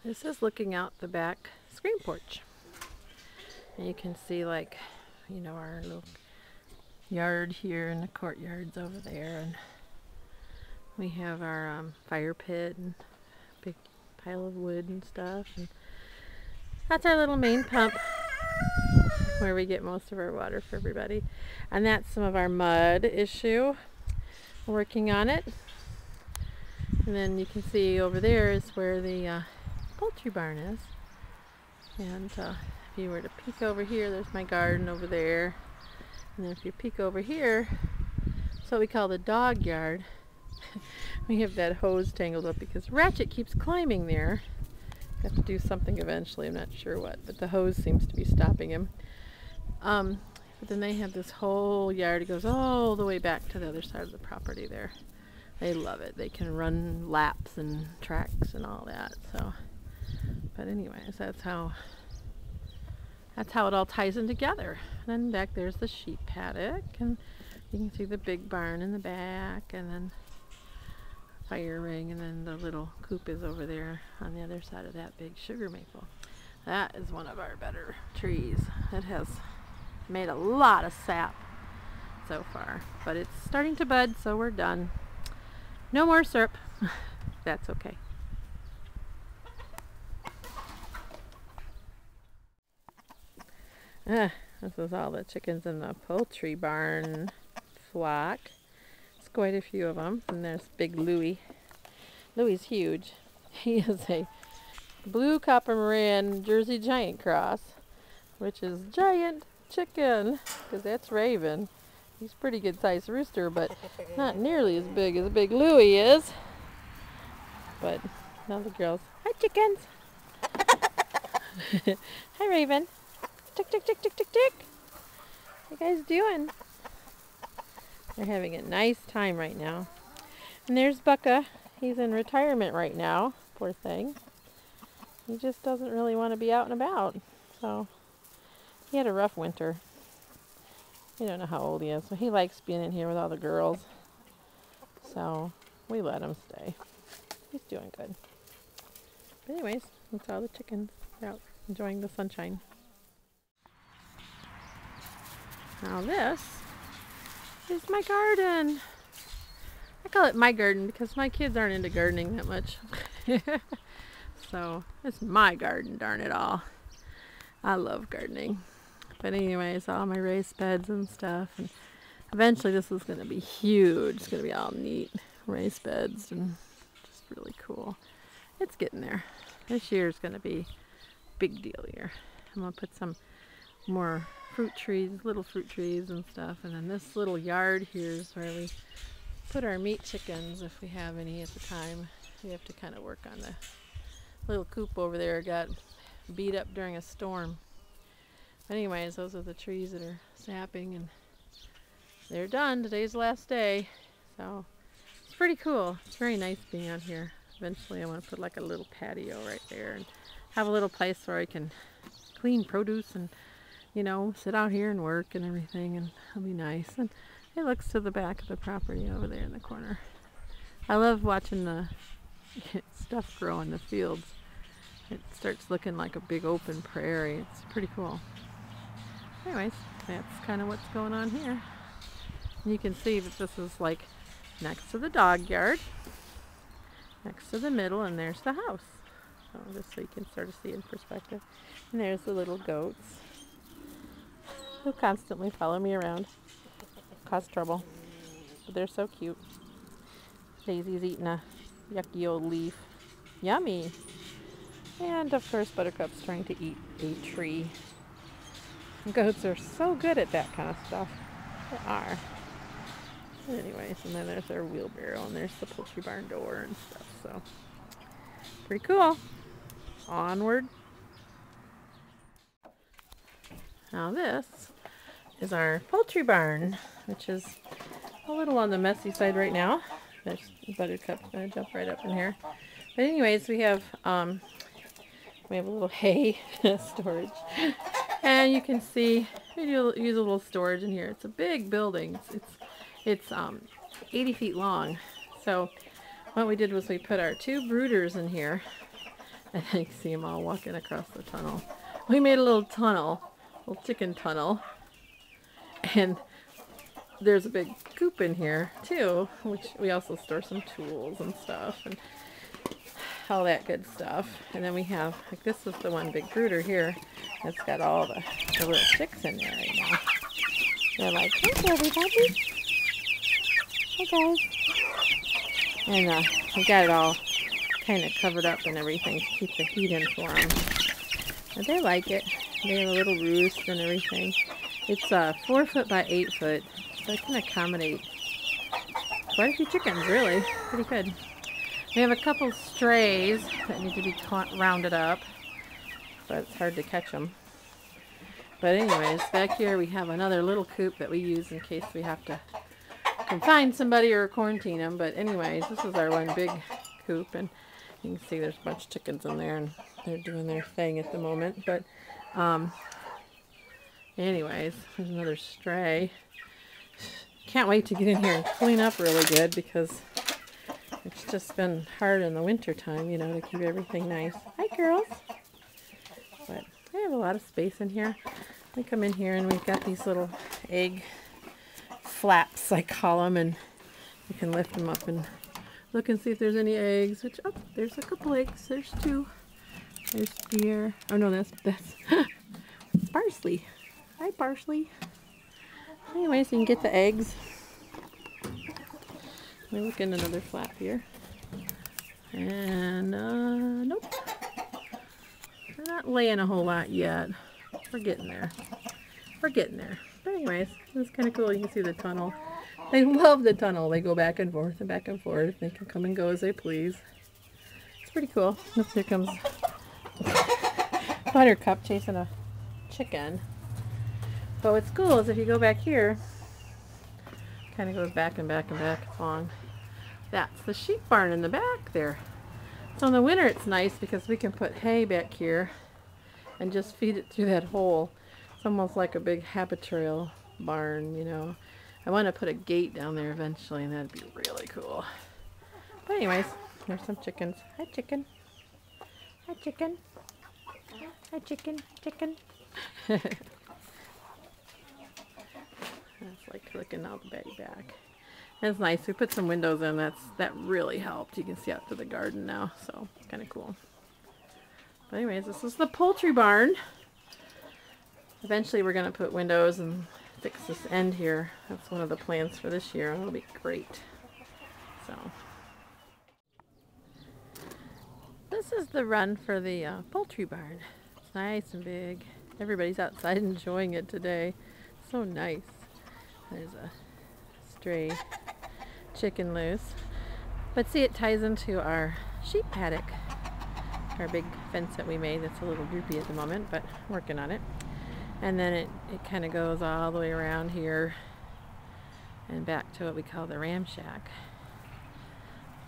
This is looking out the back screen porch. And you can see, like, you know, our little yard here and the courtyard's over there. And we have our fire pit and big pile of wood and stuff. And that's our little main pump where we get most of our water for everybody. And that's some of our mud issue. Working on it. And then you can see over there is where the poultry barn is. And if you were to peek over here, there's my garden over there. And then if you peek over here, it's what we call the dog yard. We have that hose tangled up because Ratchet keeps climbing there. Have to do something eventually, I'm not sure what, but the hose seems to be stopping him. But then they have this whole yard. It goes all the way back to the other side of the property there. They love it. They can run laps and tracks and all that. So, but anyways, that's how it all ties in together. And then back there's the sheep paddock, and you can see the big barn in the back, and then fire ring, and then the little coop is over there on the other side of that big sugar maple. That is one of our better trees. It has made a lot of sap so far, but it's starting to bud, so we're done. No more syrup. That's okay. This is all the chickens in the poultry barn flock. It's quite a few of them. And there's big Louie. Louie's huge. He is a blue copper Marin Jersey Giant cross, which is giant chicken, because that's Raven. He's a pretty good sized rooster, but not nearly as big Louie is. But now the girls, hi chickens. Hi Raven. Tick tick tick tick tick tick. What you guys doing? They're having a nice time right now. And there's Bucka. He's in retirement right now. Poor thing. He just doesn't really want to be out and about. So he had a rough winter. We don't know how old he is, so he likes being in here with all the girls. So we let him stay. He's doing good. But anyways, that's all the chickens. They're out enjoying the sunshine. Now this is my garden. I call it my garden because my kids aren't into gardening that much. So it's my garden, darn it all. I love gardening. But anyways, all my raised beds and stuff. And eventually this is going to be huge. It's going to be all neat raised beds and just really cool. It's getting there. This year is going to be a big deal year. I'm going to put some more fruit trees, little fruit trees and stuff. And then this little yard here is where we put our meat chickens if we have any at the time. We have to kind of work on the little coop over there. Got beat up during a storm. Anyways, those are the trees that are sapping, and they're done. Today's the last day, so it's pretty cool. It's very nice being out here. Eventually I want to put like a little patio right there and have a little place where I can clean produce and, you know, sit out here and work and everything, and it'll be nice. And it looks to the back of the property over there in the corner. I love watching the stuff grow in the fields. It starts looking like a big open prairie. It's pretty cool. Anyways, that's kind of what's going on here. And you can see that this is like next to the dog yard, next to the middle, and there's the house. So just so you can sort of see in perspective. And there's the little goats who constantly follow me around, cause trouble. But they're so cute. Daisy's eating a yucky old leaf. Yummy! And of course Buttercup's trying to eat a tree. Goats are so good at that kind of stuff. They are. Anyways, and then there's our wheelbarrow, and there's the poultry barn door and stuff. So, pretty cool. Onward. Now this is our poultry barn, which is a little on the messy side right now. There's Buttercup's gonna jump right up in here. But anyways, we have a little hay storage. And you can see we use a little storage in here. It's a big building. It's 80 feet long. So what we did was we put our two brooders in here. And then you see them all walking across the tunnel. We made a little tunnel, a little chicken tunnel. And there's a big coop in here too, which we also store some tools and stuff and all that good stuff. And then we have, like, this is the one big brooder here. It's got all the little chicks in there right now. They're like, hey everybody. Hey guys. And we got it all kind of covered up and everything to keep the heat in for them. But they like it. They have a little roost and everything. It's 4 foot by 8 foot, so it can accommodate quite a few chickens, really. Pretty good. We have a couple strays that need to be rounded up, but it's hard to catch them. But anyways, back here we have another little coop that we use in case we have to confine somebody or quarantine them. But anyways, this is our one big coop, and you can see there's a bunch of chickens in there, and they're doing their thing at the moment. But anyways, there's another stray. Can't wait to get in here and clean up really good, because it's just been hard in the winter time, you know, to keep everything nice. Hi girls! But I have a lot of space in here. We come in here and we've got these little egg flaps, I call them, and you can lift them up and look and see if there's any eggs. Which, oh, there's a couple eggs. There's 2. There's deer. Oh no, that's parsley. Hi parsley. Anyway, so you can get the eggs. Let me look in another flap here. And nope. We're not laying a whole lot yet. We're getting there. We're getting there. But anyways, it's kind of cool. You can see the tunnel. They love the tunnel. They go back and forth and back and forth. They can come and go as they please. It's pretty cool. Oops, here comes Buttercup chasing a chicken. But what's cool is if you go back here, kind of goes back and back and back along. That's the sheep barn in the back there. So in the winter it's nice because we can put hay back here and just feed it through that hole. It's almost like a big habitatorial barn, you know. I want to put a gate down there eventually, and that'd be really cool. But anyways, there's some chickens. Hi chicken. Hi chicken. Hi chicken. Chicken. That's like looking out the back. That's nice. We put some windows in. That really helped. You can see out to the garden now, so it's kind of cool. But anyways, this is the poultry barn. Eventually we're going to put windows and fix this end here. That's one of the plans for this year. It'll be great. So this is the run for the poultry barn. It's nice and big. Everybody's outside enjoying it today. So nice. There's a stray chicken loose. But see, it ties into our sheep paddock. Our big fence that we made that's a little droopy at the moment, but working on it. And then it kind of goes all the way around here and back to what we call the ram shack.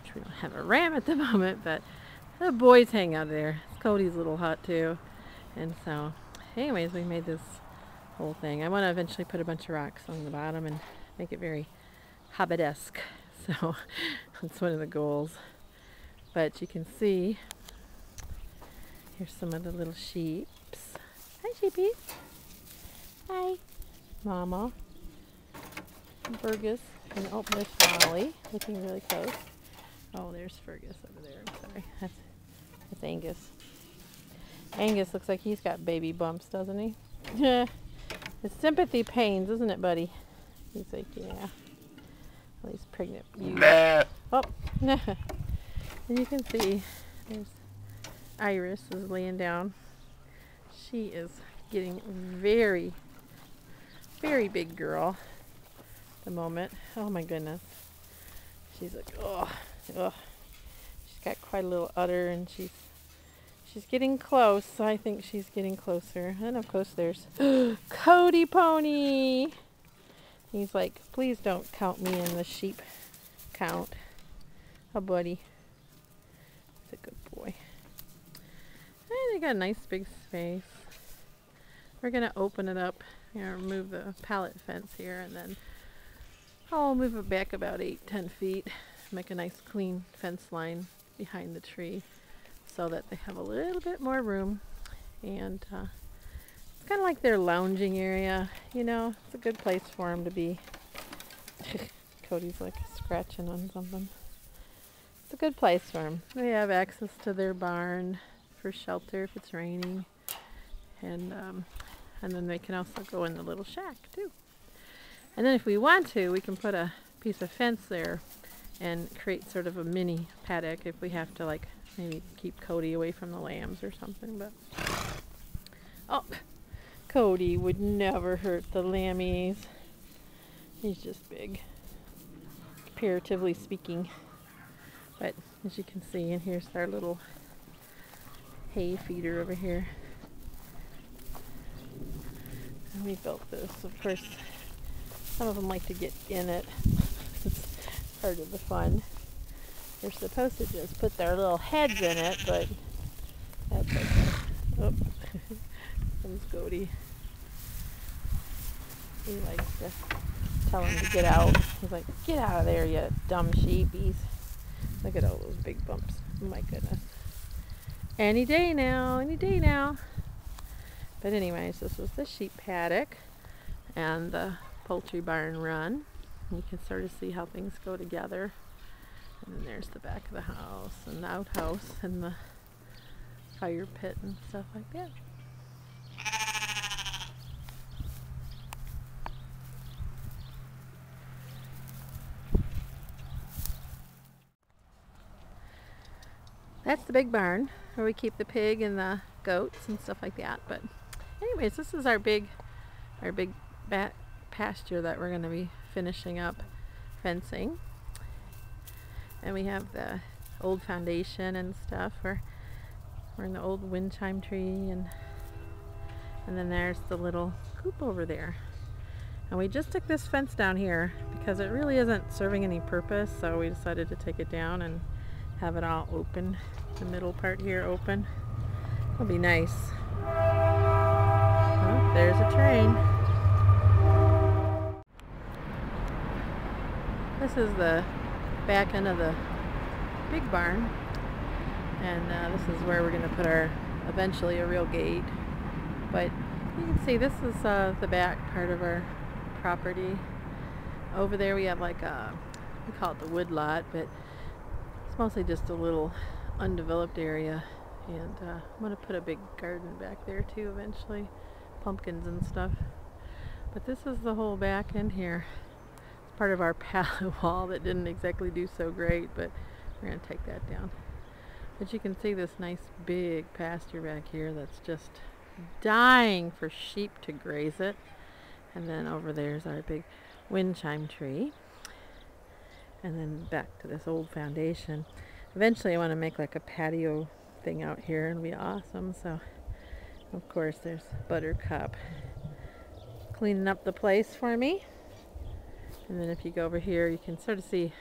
Which we don't have a ram at the moment, but the boys hang out there. It's Cody's little hut too. And so, anyways, we made this whole thing. I want to eventually put a bunch of rocks on the bottom and make it very hobbit-esque. So that's one of the goals. But you can see, here's some of the little sheeps. Hi sheepies. Hi. Mama. Fergus. And oh, there's Molly, looking really close. Oh, there's Fergus over there. I'm sorry. That's Angus. Angus looks like he's got baby bumps, doesn't he? It's sympathy pains, isn't it, buddy? He's like, yeah. Well, he's pregnant. Oh, and you can see there's Iris is laying down. She is getting very, very big girl at the moment. Oh my goodness. She's like, oh. She's got quite a little udder, and she's getting close. I think she's getting closer. And of course there's Cody Pony. He's like, please don't count me in the sheep count. Oh, buddy. He's a good boy. And they got a nice big space. We're going to open it up. Remove the pallet fence here, and then I'll move it back about 8-10 feet. Make a nice clean fence line behind the tree. so that they have a little bit more room. And it's kind of like their lounging area, you know. It's a good place for them to be. Cody's like scratching on something. It's a good place for them. They have access to their barn for shelter if it's raining. And then they can also go in the little shack too. And then if we want to, we can put a piece of fence there and create sort of a mini paddock if we have to, like, maybe keep Cody away from the lambs or something. But oh, Cody would never hurt the lammies. He's just big, comparatively speaking. But as you can see, and here's our little hay feeder over here. And we built this. Of course, some of them like to get in it. It's part of the fun. They're supposed to just put their little heads in it, but that's okay. Oh, comes Cody. He likes to tell him to get out. He's like, get out of there, you dumb sheepies. Look at all those big bumps. Oh my goodness. Any day now, any day now. But anyways, this was the sheep paddock and the poultry barn run. You can sort of see how things go together. And then there's the back of the house and the outhouse and the fire pit and stuff like that. That's the big barn where we keep the pig and the goats and stuff like that. But anyways, this is our big back pasture that we're going to be finishing up fencing. And we have the old foundation and stuff. We're in the old wind chime tree, and then there's the little coop over there. And we just took this fence down here because it really isn't serving any purpose, so we decided to take it down and have it all open. The middle part here open. It'll be nice. Oh, there's a train. This is the back end of the big barn, and this is where we're going to put our eventually a real gate. But you can see this is the back part of our property. Over there we have like a, we call it the wood lot, but it's mostly just a little undeveloped area. And I'm going to put a big garden back there too eventually, pumpkins and stuff. But this is the whole back end here. It's part of our pallet wall that didn't exactly do so great, but we're going to take that down. But you can see this nice big pasture back here that's just dying for sheep to graze it. And then over there's our big wind chime tree. And then back to this old foundation. Eventually I want to make like a patio thing out here. It'll be awesome. So of course there's Buttercup cleaning up the place for me. And then if you go over here you can sort of see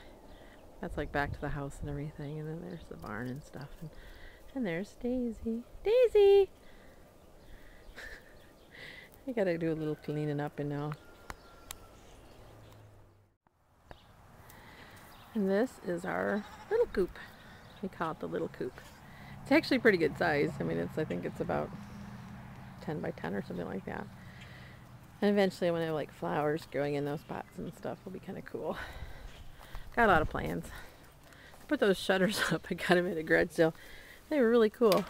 that's like back to the house and everything. And then there's the barn and stuff. And there's Daisy. Daisy! I gotta do a little cleaning up and now. And this is our little coop. We call it the little coop. It's actually pretty good size. I mean, I think it's about 10 by 10 or something like that. And eventually when I have like flowers growing in those pots and stuff, will be kind of cool. Got a lot of plans. I put those shutters up. I got them at a garage sale. They were really cool.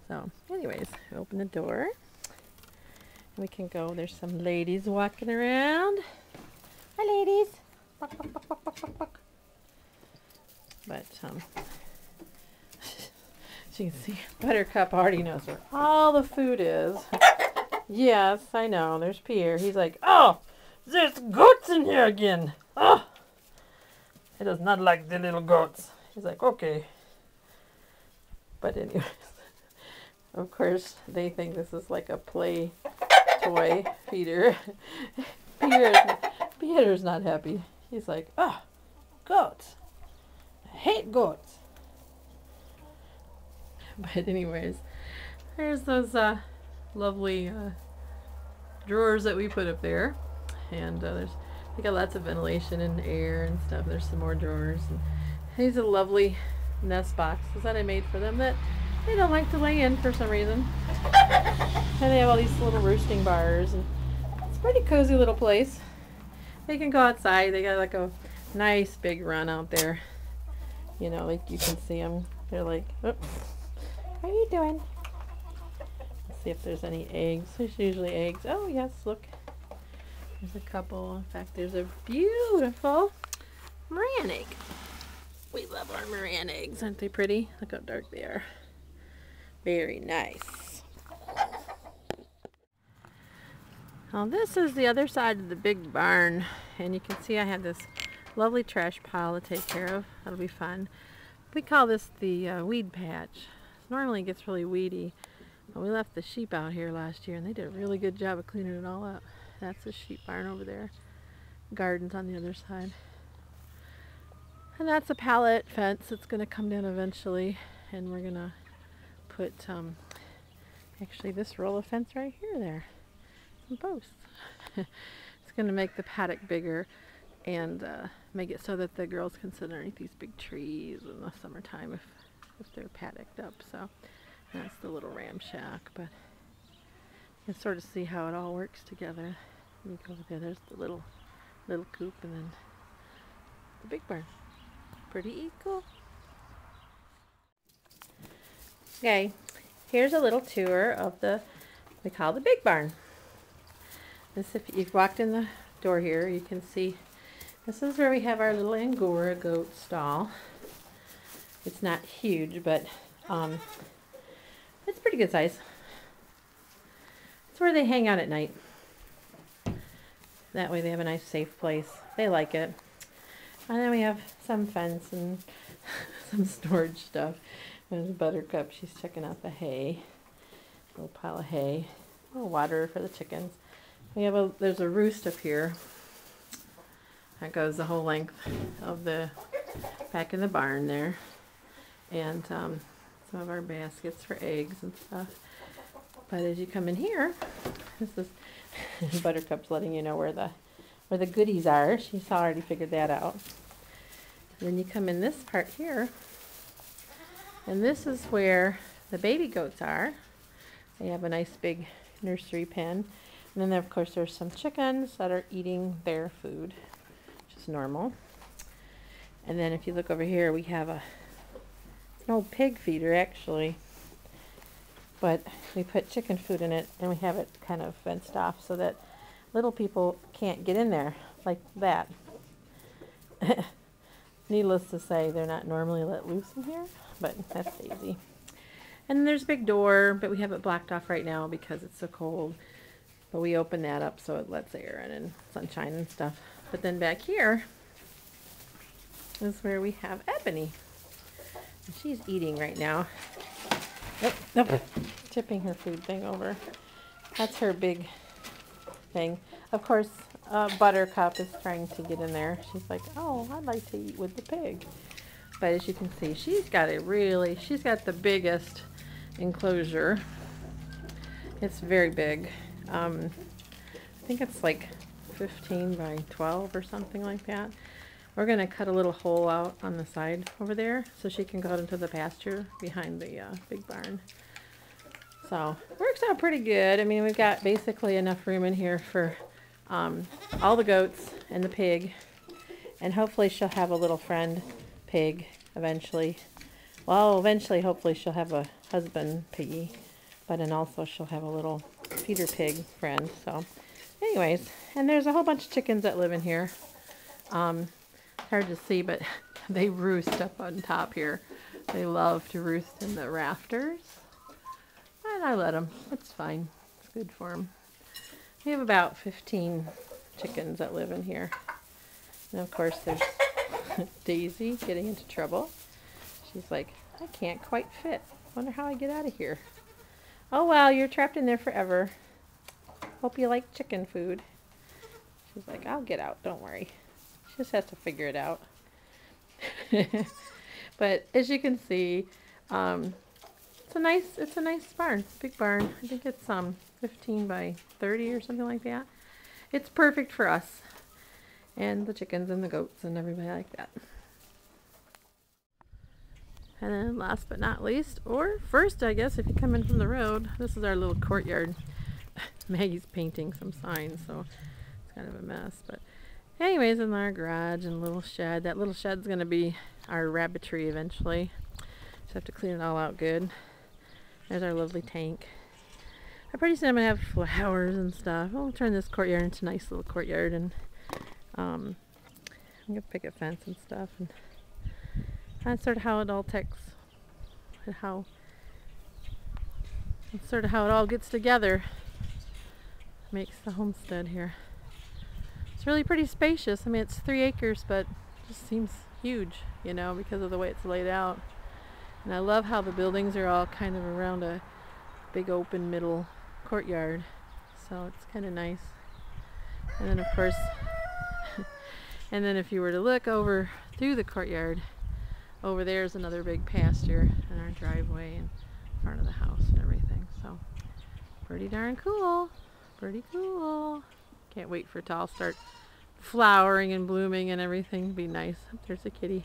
So anyways, open the door. And we can go. There's some ladies walking around. Hi ladies. Buck, buck, buck, buck, buck, buck, buck. But as you can see, Buttercup already knows where all the food is. Yes, I know. There's Pierre. He's like, oh, there's goats in here again. Oh, he does not like the little goats. He's like, okay. But anyways, of course, they think this is like a play toy feeder. Peter's not happy. He's like, oh, goats. I hate goats. But anyways, there's those lovely drawers that we put up there. And they got lots of ventilation and air and stuff. There's some more drawers. And these are lovely nest boxes that I made for them that they don't like to lay in for some reason. And they have all these little roosting bars, and it's a pretty cozy little place. They can go outside. They got like a nice big run out there. You know, like you can see them. They're like, oh, how are you doing? Let's see if there's any eggs. There's usually eggs. Oh yes, look. There's a couple. In fact, there's a beautiful Moran egg. We love our Moran eggs. Aren't they pretty? Look how dark they are. Very nice. Now this is the other side of the big barn, and you can see I have this lovely trash pile to take care of. That'll be fun. We call this the weed patch. Normally it gets really weedy, but we left the sheep out here last year and they did a really good job of cleaning it all up. That's the sheep barn over there. Garden's on the other side. And that's a pallet fence that's going to come down eventually, and we're going to put actually this roll of fence right here there. Some posts. It's going to make the paddock bigger and make it so that the girls can sit underneath these big trees in the summertime if they're paddocked up. So that's the little ram shack, but you can sort of see how it all works together. You go over there, there's the little coop, and then the big barn. Pretty cool. Okay, here's a little tour of we call the big barn. This, if you've walked in the door here, you can see this is where we have our little Angora goat stall. It's not huge, but it's pretty good size. It's where they hang out at night. That way they have a nice safe place. They like it. And then we have some fence and some storage stuff. There's Buttercup. She's checking out the hay. A little pile of hay. A little water for the chickens. We have there's a roost up here. That goes the whole length of back in the barn there. And some of our baskets for eggs and stuff. But as you come in here, this is Buttercup's letting you know where the goodies are. She's already figured that out. And then you come in this part here, and this is where the baby goats are. They have a nice big nursery pen. And then of course there's some chickens that are eating their food, which is normal. And then if you look over here, we have an old pig feeder actually. But we put chicken food in it, and we have it kind of fenced off so that little people can't get in there like that. Needless to say, they're not normally let loose in here, but that's Daisy. And there's a big door, but we have it blocked off right now because it's so cold. But we open that up so it lets air in and sunshine and stuff. But then back here is where we have Ebony. And she's eating right now. Nope. Tipping her food thing over. That's her big thing. Of course, Buttercup is trying to get in there. She's like, oh, I'd like to eat with the pig. But as you can see, she's got the biggest enclosure. It's very big. I think it's like 15 by 12 or something like that. We're going to cut a little hole out on the side over there so she can go out into the pasture behind the big barn. So it works out pretty good. I mean, we've got basically enough room in here for all the goats and the pig. And hopefully she'll have a little friend pig eventually. Well, eventually, hopefully she'll have a husband piggy. But then also she'll have a little feeder pig friend. So anyways, and there's a whole bunch of chickens that live in here. Hard to see, but they roost up on top here. They love to roost in the rafters. And I let them. It's fine. It's good for them. We have about 15 chickens that live in here. And of course there's Daisy getting into trouble. She's like, I can't quite fit. Wonder how I get out of here. Oh well, you're trapped in there forever. Hope you like chicken food. She's like, I'll get out, don't worry. She just has to figure it out. But as you can see, it's a nice barn. It's a big barn. I think it's 15 by 30 or something like that. It's perfect for us and the chickens and the goats and everybody like that. And then last but not least, or first I guess if you come in from the road, this is our little courtyard. Maggie's painting some signs, so it's kind of a mess. But anyways, in our garage and little shed. That little shed's going to be our rabbitry eventually. Just have to clean it all out good. There's our lovely tank. Pretty soon I'm going to have flowers and stuff. I'll turn this courtyard into a nice little courtyard, and I'm going to pick a fence and stuff. And that's sort of how it all takes, and that's sort of how it all gets together. Makes the homestead here. It's really pretty spacious. I mean, it's 3 acres, but it just seems huge, you know, because of the way it's laid out. And I love how the buildings are all kind of around a big open middle courtyard. So it's kind of nice. And then of course, and then if you were to look over through the courtyard, over there is another big pasture and our driveway in front of the house and everything. So pretty darn cool. Pretty cool. Can't wait for it to all start flowering and blooming and everything. It'd be nice. There's a kitty.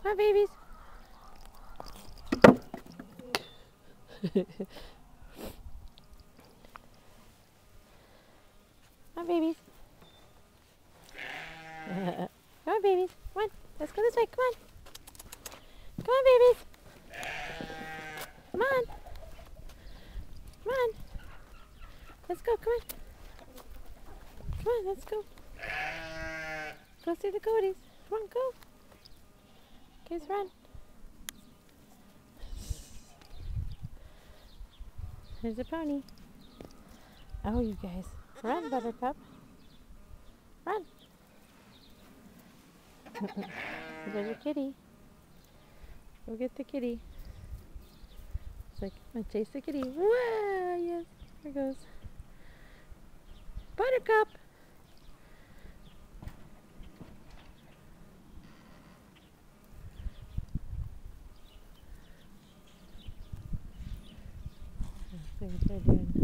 Hi, babies. Hi, babies. Come on, babies. Come on. Let's go this way. Come on. Come on, babies. Come on. Come on. Let's go. Come on. Come on. Let's go. Go see the goaties. Come on, go. Kids, run. There's a pony. Oh, you guys. Run, Buttercup. Run. There's a kitty. Go get the kitty. It's like, I'm gonna chase the kitty. Whoa, yes. There goes. Buttercup. See what they're doing.